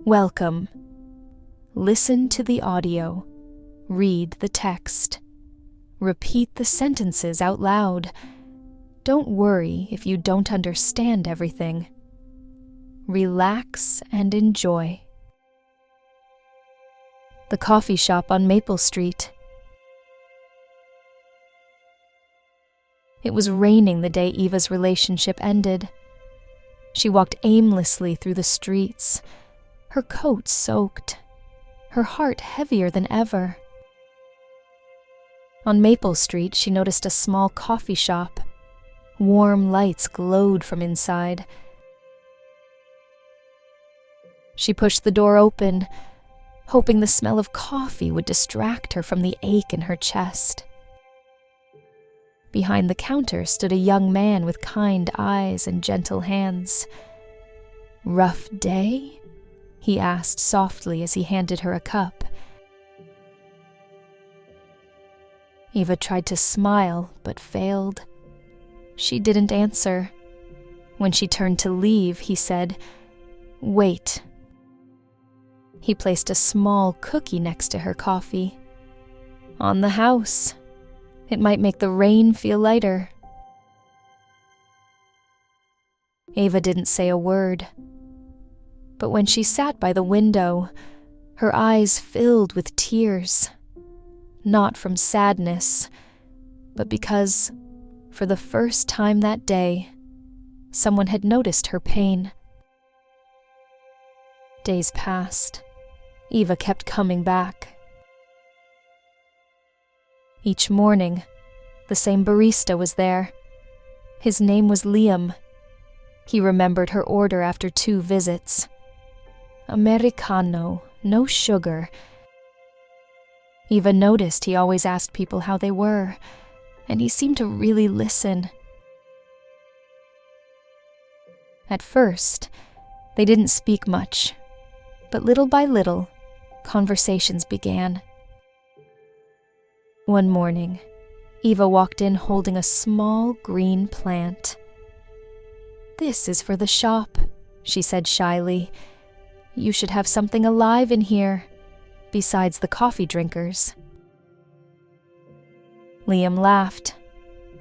Welcome. Listen to the audio. Read the text. Repeat the sentences out loud. Don't worry if you don't understand everything. Relax and enjoy. The coffee shop on Maple Street. It was raining the day Eva's relationship ended. She walked aimlessly through the streets, her coat soaked, her heart heavier than ever. On Maple Street, she noticed a small coffee shop. Warm lights glowed from inside. She pushed the door open, hoping the smell of coffee would distract her from the ache in her chest. Behind the counter stood a young man with kind eyes and gentle hands. "Rough day?" he asked softly as he handed her a cup. Eva tried to smile, but failed. She didn't answer. When she turned to leave, he said, "Wait." He placed a small cookie next to her coffee. "On the house. It might make the rain feel lighter." Eva didn't say a word. But when she sat by the window, her eyes filled with tears. Not from sadness, but because, for the first time that day, someone had noticed her pain. Days passed. Eva kept coming back. Each morning, the same barista was there. His name was Liam. He remembered her order after 2 visits. Americano, no sugar. Eva noticed he always asked people how they were, and he seemed to really listen. At first, they didn't speak much, but little by little, conversations began. One morning, Eva walked in holding a small green plant. "This is for the shop," she said shyly. "You should have something alive in here, besides the coffee drinkers." Liam laughed.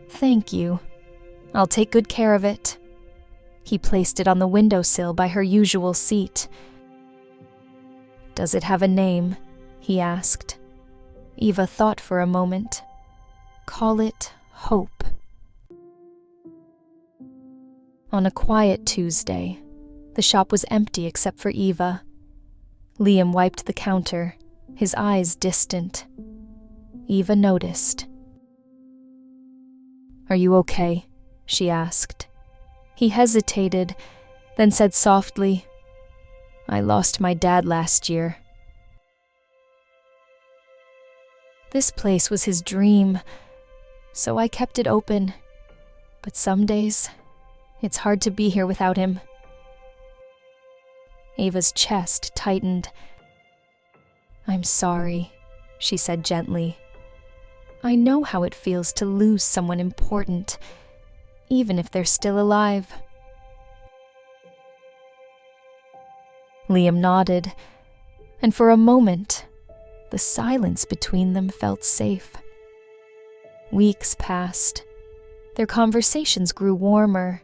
"Thank you. I'll take good care of it." He placed it on the windowsill by her usual seat. "Does it have a name?" he asked. Eva thought for a moment. "Call it Hope." On a quiet Tuesday, the shop was empty except for Eva. Liam wiped the counter, his eyes distant. Eva noticed. "Are you okay?" she asked. He hesitated, then said softly, "I lost my dad last year." This place was his dream, so I kept it open. But some days, it's hard to be here without him. Ava's chest tightened. "I'm sorry," she said gently. "I know how it feels to lose someone important, even if they're still alive." Liam nodded, and for a moment, the silence between them felt safe. Weeks passed. Their conversations grew warmer.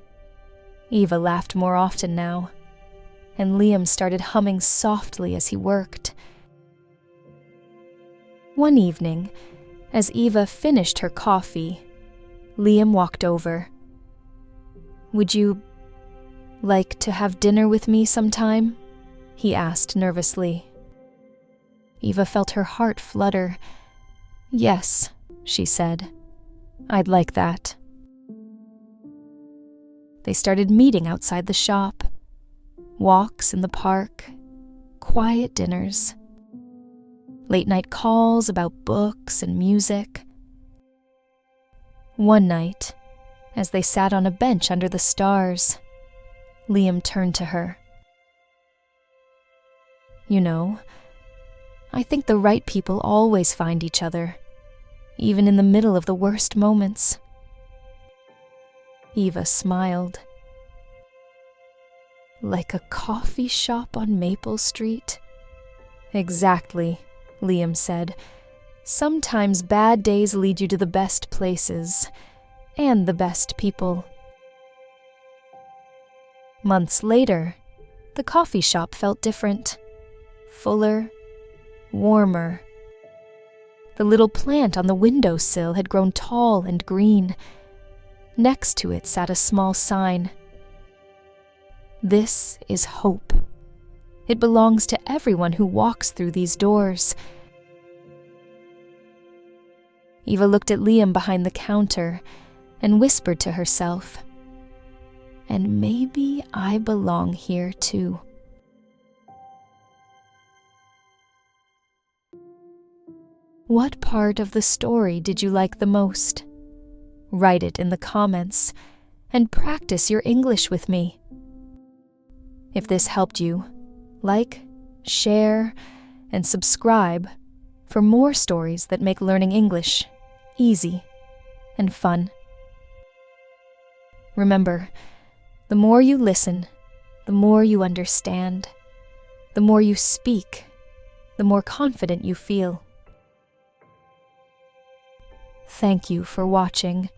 Eva laughed more often now, and Liam started humming softly as he worked. One evening, as Eva finished her coffee, Liam walked over. "Would you like to have dinner with me sometime?" he asked nervously. Eva felt her heart flutter. "Yes," she said. "I'd like that." They started meeting outside the shop. Walks in the park, quiet dinners, late-night calls about books and music. One night, as they sat on a bench under the stars, Liam turned to her. "You know, I think the right people always find each other, even in the middle of the worst moments." Eva smiled. Like a coffee shop on Maple Street? Exactly, Liam said. Sometimes bad days lead you to the best places, and the best people. Months later, the coffee shop felt different. Fuller, warmer. The little plant on the windowsill had grown tall and green. Next to it sat a small sign. This is hope. It belongs to everyone who walks through these doors. Eva looked at Liam behind the counter and whispered to herself, "And maybe I belong here too." What part of the story did you like the most? Write it in the comments and practice your English with me. If this helped you, like, share, and subscribe for more stories that make learning English easy and fun. Remember, the more you listen, the more you understand. The more you speak, the more confident you feel. Thank you for watching.